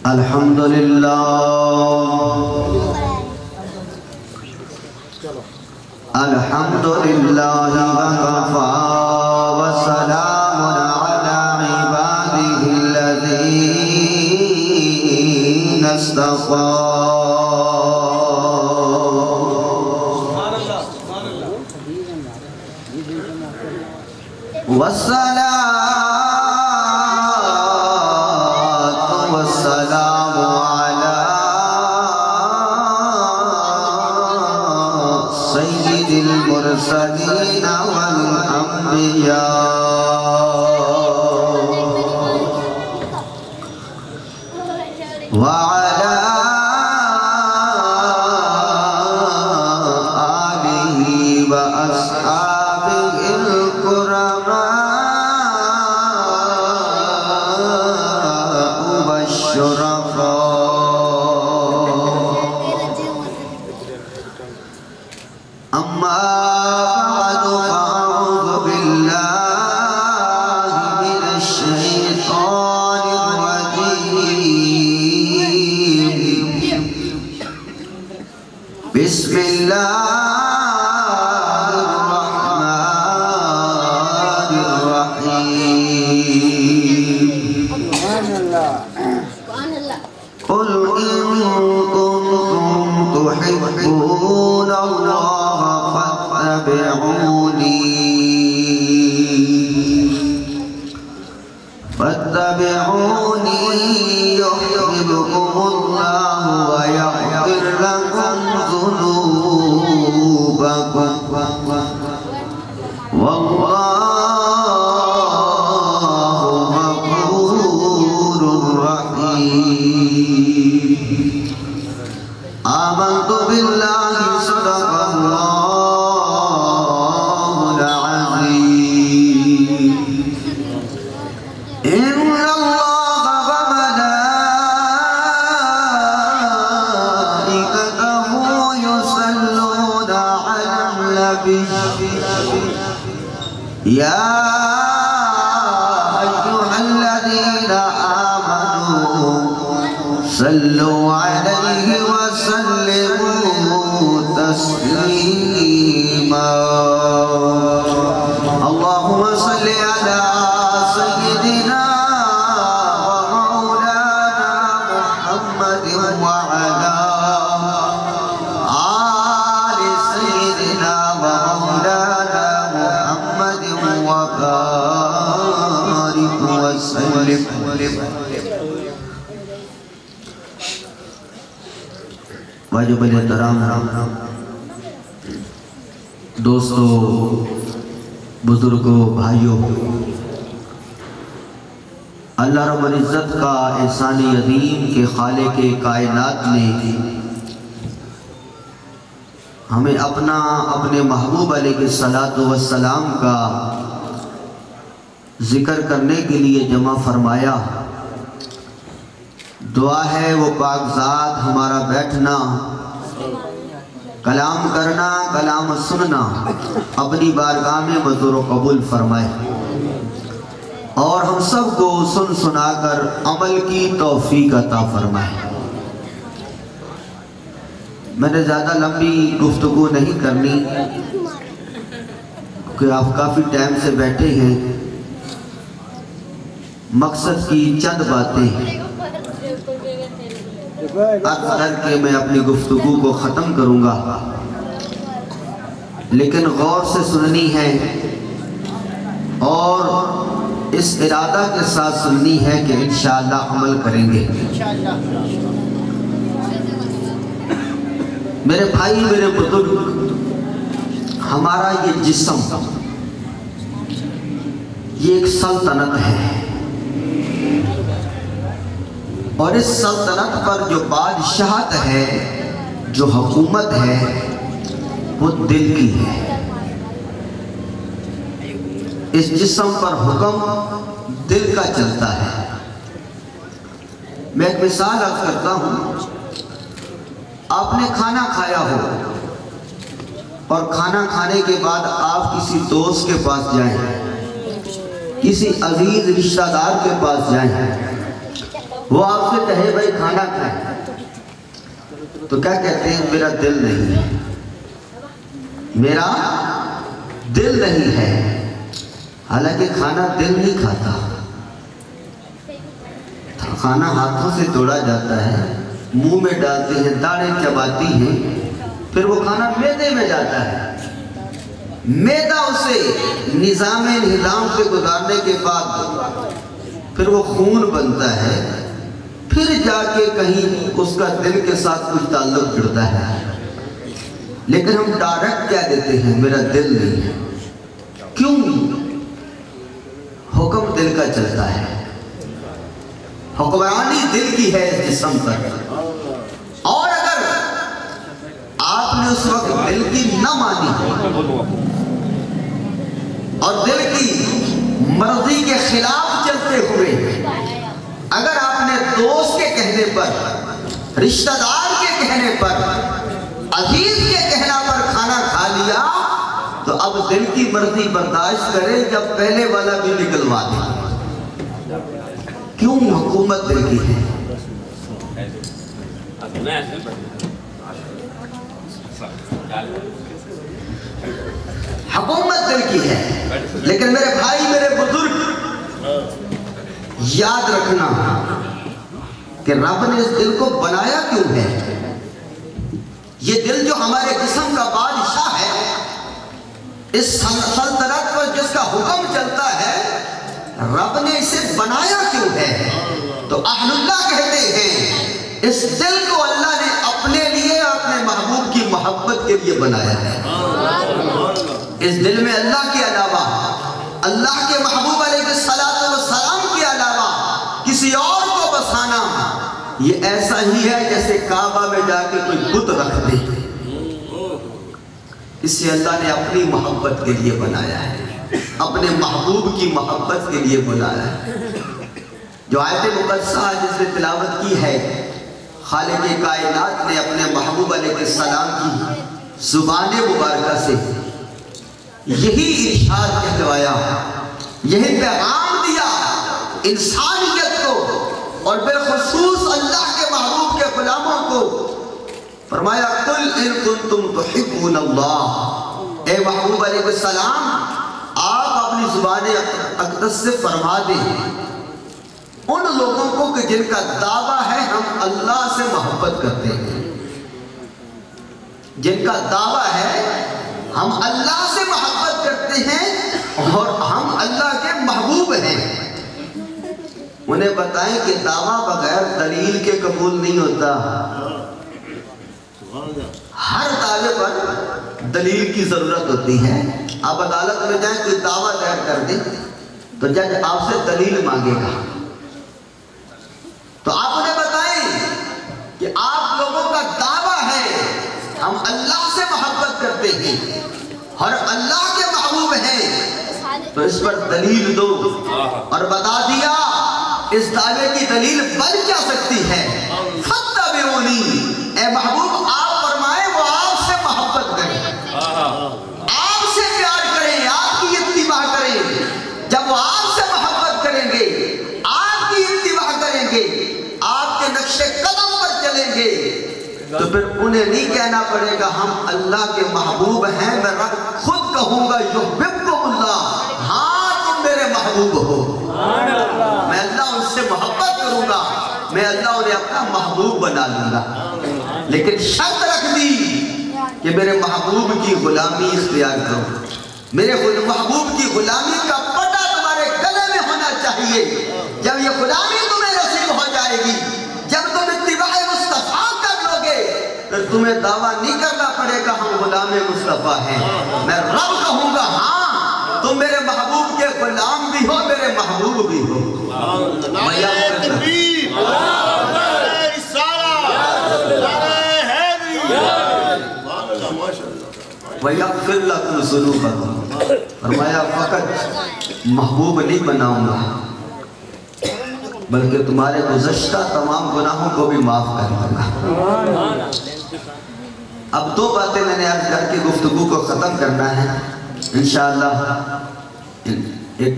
الحمدللہ الحمدللہ وکفا وسلام علی عبادہ الذین اصطفی والصلاة والسلام على سيد المرسلين والأنبياء وعلى آله وأصحابه الكرماء والشرفاء أما بعد فأعوذ بالله من الشيطان الرجيم بسم الله الرحمن الرحيم قل إن كنتم تحبون الله فاتبعوني يحببكم الله ويغفر لكم ذنوبكم والله غفور رحيم آمنت بالله صدق الله العظيم إن الله وملائكته يصلون على النبي يا أيها الذين آمنوا صلوا عليه وسلموا تسليما اللهم صل على سيدنا ومولانا محمد وعلى آل سيدنا ومولانا محمد وبارك وسلم واجب الاحترام دوستو بزرگوں بھائیوں اللہ رب العزت کا احسان عظیم کے خالق کائنات نے ہمیں اپنے محبوب علیہ السلام کا ذکر کرنے کے لیے جمع فرمایا دعا ہے وہ پاک ذات ہمارا بیٹھنا کلام کرنا کلام سننا اپنی بارگاہ میں منظور و قبول فرمائے اور ہم سب کو سن سنا کر عمل کی توفیق عطا فرمائے میں نے زیادہ لمبی گفتگو نہیں کرنی کیونکہ آپ کافی ٹائم سے بیٹھے ہیں مقصد کی چند باتیں عرض کر کے میں اپنی گفتگو کو ختم کروں گا لیکن غور سے سننی ہے اور اس ارادہ کے ساتھ سننی ہے کہ انشاءاللہ عمل کریں گے میرے بھائی میرے بزرگ ہمارا یہ جسم یہ ایک سلطنت ہے اور اس سلطنت پر جو بادشاہت ہے جو حکومت ہے وہ دل کی ہے اس جسم پر حکم دل کا چلتا ہے میں ایک مثال عرض کرتا ہوں آپ نے کھانا کھایا ہو اور کھانا کھانے کے بعد آپ کسی دوست کے پاس جائیں کسی عزیز رشتہ دار کے پاس جائیں وہ آپ سے کہے بھائی کھانا کھائیں تو کیا کہتے ہیں؟ میرا دل نہیں ہے، میرا دل نہیں ہے۔ حالانکہ کھانا دل نہیں کھاتا، کھانا ہاتھوں سے توڑا جاتا ہے، منہ میں ڈالتے ہیں، داڑھیں چباتی ہیں، پھر وہ کھانا معدے میں جاتا ہے۔ معدہ اسے نظام انہضام سے گزارنے کے بعد پھر وہ خون بنتا ہے، پھر جا کے کہیں اس کا دل کے ساتھ کچھ تعلق جڑتا ہے۔ لیکن ہم ڈائریکٹ کیا دیتے ہیں؟ میرا دل نہیں ہے۔ کیوں؟ حکم دل کا چلتا ہے، حکمرانی دل کی ہے اس جسم پر۔ اور اگر آپ نے اس وقت دل کی نہ مانی اور دل کی مرضی کے خلاف چلتے ہوئے اگر آپ نے دوست کے کہنے پر، رشتہ دار کے کہنے پر، عزیز کے کہنا پر کھانا کھا لیا تو اب دل کی مرضی برداشت کرے جب پہلے والا بھی نکلوا دے۔ کیوں؟ حکومت دل کی ہے۔ حکومت دل کی ہے۔ لیکن میرے بھائی، میرے بزرگ، یاد رکھنا کہ رب نے اس دل کو بنایا کیوں ہے؟ یہ دل جو ہمارے جسم کا بادشاہ ہے، اس سلطنت پر جس کا حکم چلتا ہے، رب نے اسے بنایا کیوں ہے؟ تو اہل اللہ کہتے ہیں اس دل کو اللہ نے اپنے لیے، اپنے محبوب کی محبت کے لیے بنایا ہے۔ اس دل میں اللہ کے علاوہ، اللہ کے محبوب علیہ السلام کے علاوہ کسی اور کو بسانا یہ ایسا ہی ہے جیسے کعبہ میں جا کے کوئی بت رکھ دے۔ اسے اللہ نے اپنی محبت کے لیے بنایا ہے، اپنے محبوب کی محبت کے لیے بنایا ہے۔ جو آیت مقدسہ جس نے تلاوت کی ہے، خالق کائنات نے اپنے محبوب علیہ السلام کی زبان مبارکہ سے یہی ارشاد کہلوایا، یہی پیغام دیا انسانیت کو اور بالخصوص اللہ کے محبوب کے غلاموں کو۔ فرمایا قل ان کنتم تحبون اللہ، اے محبوب علیہ السلام آپ اپنی زبان اقدس سے فرما دیں ان لوگوں کو کہ جن کا دعویٰ ہے ہم اللہ سے محبت کرتے ہیں، جن کا دعویٰ ہے ہم اللہ سے محبت کرتے ہیں اور ہم اللہ کے محبوب ہیں، انہیں بتائیں کہ دعویٰ بغیر دلیل کے قبول نہیں ہوتا۔ ہر دعوے پر دلیل کی ضرورت ہوتی ہے۔ آپ عدالت میں جائیں کوئی دعویٰ دائر کر دیں تو جج آپ سے دلیل مانگے گا، تو آپ انہیں بتائیں کہ آپ لوگوں کا دعویٰ ہے ہم اللہ سے محبت کرتے ہیں اور اللہ کے محبوب ہیں، تو اس پر دلیل دو۔ اور بتا دیا اس دعوے کی دلیل بن جا سکتی ہے فَاتَّبِعُونِی، اے محبوب آپ فرمائیں وہ آپ سے محبت کریں، آپ سے پیار کریں، آپ کی اتباع کریں۔ جب وہ آپ سے محبت کریں گے، آپ کی اتباع کریں گے، آپ کے نقش قدم پر چلیں گے، تو پھر انہیں نہیں کہنا پڑے گا ہم اللہ کے محبوب ہیں، میں رب خود کہوں گا یحببکم اللہ، ہاں تم میرے محبوب ہو، میں اللہ ان سے محبت کروں گا، میں اللہ انہیں اپنا محبوب بنا لوں گا۔ لیکن شرط رکھ دی کہ میرے محبوب کی غلامی اختیار کرو، میرے محبوب کی غلامی کا پٹا تمہارے گلے میں ہونا چاہیے۔ جب یہ غلامی تمہیں نصیب ہو جائے گی، جب تم اتباع مصطفیٰ کر لو گے، پھر تمہیں دعویٰ نہیں کرنا پڑے گا ہم غلام مصطفیٰ ہیں، میں رب کہوں گا ہاں تم میرے محبوب کے غلام بھی ہو، میرے محبوب بھی ہو۔ وَيَغْفِرْ لَكُمْ ذُنُوبَكُمْ، فرمایا فقط محبوب نہیں بناؤں گا بلکہ تمہارے گزشتہ تمام گناہوں کو بھی معاف کر دوں گا۔ اب دو باتیں میں نے عرض کر کے گفتگو کو ختم کرنا ہے انشاءاللہ۔ ایک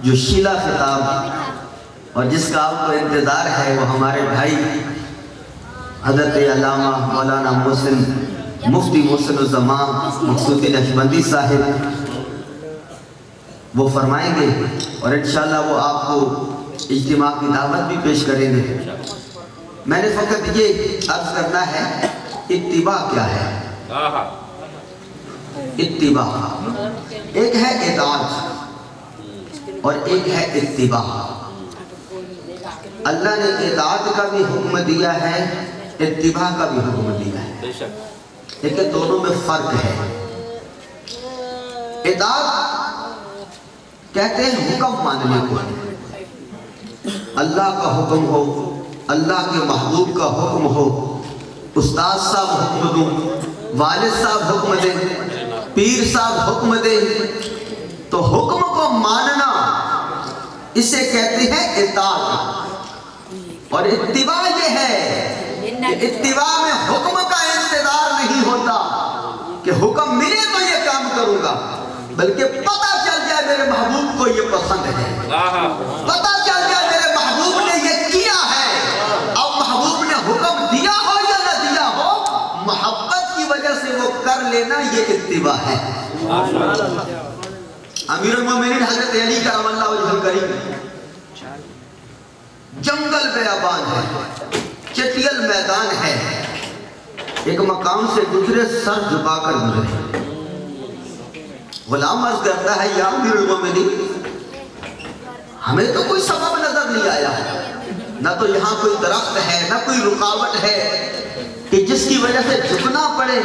جو شیلا خطاب اور جس کا آپ کو انتظار ہے وہ ہمارے بھائی حضرت علامہ مولانا محسن مفتی محسن الزمان مقصود نقشبندی صاحب وہ فرمائیں گے، اور انشاءاللہ وہ آپ کو اجتماع کی دعوت بھی پیش کریں گے۔ میں نے فقط یہ عرض کرنا ہے، اتباع کیا ہے؟ اتباع ایک ہے اطاعت اور ایک ہے اتباع۔ اللہ نے اطاعت کا بھی حکم دیا ہے، اتباع کا بھی حکم دیا ہے، لیکن دونوں میں فرق ہے۔ اطاعت کہتے ہیں حکم ماننے کو، اللہ کا حکم ہو، اللہ کے محبوب کا حکم ہو، استاد صاحب حکم دوں، والد صاحب حکم دیں، پیر صاحب حکم دیں، تو حکم کو ماننا اسے کہتے ہیں اطاعت۔ اور اتباع یہ ہے کہ اتباع میں حکم کا انتظار نہیں ہوتا کہ حکم ملے تو یہ کام کروں گا، بلکہ پتہ چل جائے میرے محبوب کو یہ پسند ہے، پتہ چل جائے میرے محبوب نے یہ کیا ہے۔ اب محبوب نے حکم دیا ہو یا نہ دیا ہو، محبت کی وجہ سے وہ کر لینا، یہ اتباع ہے۔ امیر المومنین حضرت علی کرم اللہ وجہ الکریم جنگل بیابان ہے، چٹیل میدان ہے، ایک مقام سے گزرے، سر جھکا کر گزرے۔ غلام عرض کرتا ہے، یا امیر المومنین ہمیں تو کوئی سبب نظر نہیں آیا، نہ تو یہاں کوئی درخت ہے، نہ کوئی رکاوٹ ہے کہ جس کی وجہ سے جھکنا پڑے،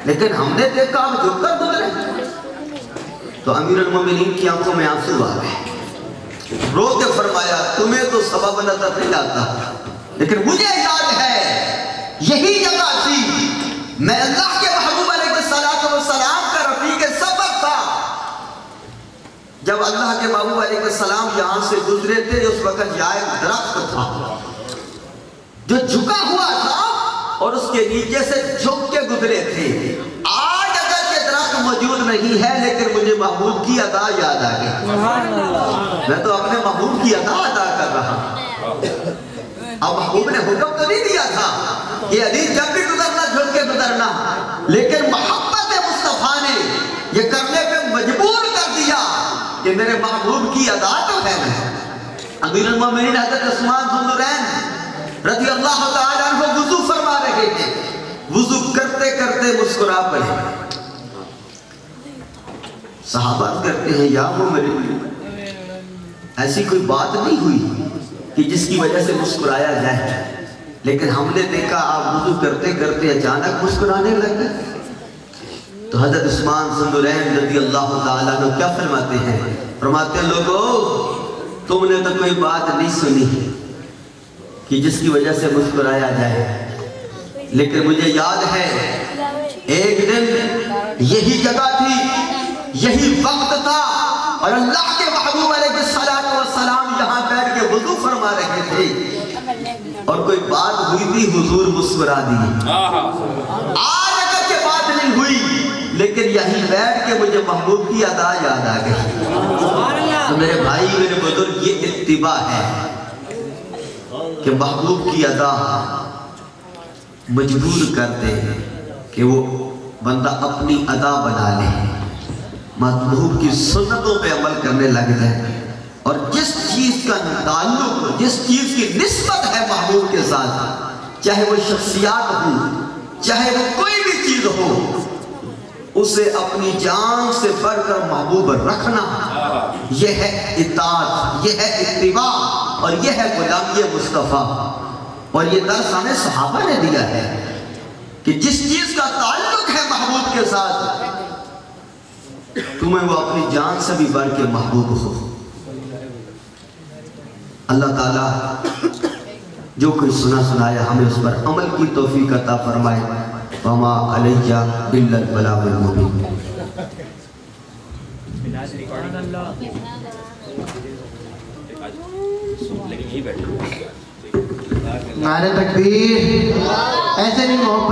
لیکن ہم نے دیکھا آپ جھک کر گزرے۔ تو امیر المومنین کی آنکھوں میں آنسو آ گئے، رو کے فرمایا، تمہیں تو سبب نظر نہیں آتا، لیکن مجھے یاد ہے یہی جگہ تھی، میں اللہ کے محبوب علیہ السلام کا رفیق سفر تھا، جب اللہ کے محبوب علیہ السلام یہاں سے گزرے تھے، اس وقت یہاں ایک درخت تھا جو جھکا ہوا تھا اور اس کے نیچے سے جھک کے گزرے تھے۔ آج اگر یہ درخت موجود نہیں ہے، لیکن مجھے محبوب کی ادا یاد آ گئی، میں تو اپنے محبوب کی ادا کر رہا ہوں۔ اب محبوب نے حکم تو نہیں دیا تھا کہ علی جب بھی گزرنا جھک کے گزرنا، لیکن محبت مصطفیٰ نے یہ کرنے پہ مجبور کر دیا کہ میرے محبوب کی ادا تو ہے۔ امیر المومنین حضرت عثمان ذو النورین رضی اللہ تعالیٰ عنہ وضو فرما رہے تھے، وضو کرتے کرتے مسکرا پڑے۔ صحابہ کرتے ہیں، یا ایسی کوئی بات نہیں ہوئی کہ جس کی وجہ سے مسکرایا جائے، لیکن ہم نے دیکھا آپ وضو کرتے کرتے اچانک مسکرانے لگے۔ تو حضرت عثمان ذو النورین رضی اللہ تعالیٰ عنہ کیا فرماتے ہیں؟ فرماتے ہیں، لوگوں تم نے تو کوئی بات نہیں سنی کہ جس کی وجہ سے مسکرایا جائے، لیکن مجھے یاد ہے ایک دن یہی جگہ تھی، یہی وقت تھا، اور اللہ کے محبوب علیہ السلام یہاں بیٹھ کے وضو فرما رہے تھے، اور کوئی بات ہوئی تھی، حضور مسکرا دی۔ آج اگر یہ بات نہیں ہوئی، لیکن یہیں بیٹھ کے مجھے محبوب کی ادا یاد آ گئی۔ تو میرے بھائی، میرے بزرگ، یہ اتباع ہے کہ محبوب کی ادا مجبور کر دے کہ وہ بندہ اپنی ادا بنا لے، محبوب کی سنتوں پہ عمل کرنے لگ جائے، اور جس چیز کا تعلق، جس چیز کی نسبت ہے محبوب کے ساتھ، چاہے وہ شخصیات ہوں، چاہے وہ کوئی بھی چیز ہو، اسے اپنی جان سے بڑھ کر محبوب رکھنا، یہ ہے اطاعت، یہ ہے اتباع، اور یہ ہے غلامی مصطفیٰ۔ اور یہ درس ہمیں صحابہ نے دیا ہے کہ جس چیز کا تعلق ہے محبوب کے ساتھ، تمہیں وہ اپنی جان سے بھی بڑھ کے محبوب ہو۔ اللہ تعالیٰ جو کچھ سنایا ہمیں اس پر عمل کی توفیق عطا فرمائے۔ وما علیہ الا البلاغ المبین۔ نعرہ تکبیر! ایسے نہیں محبت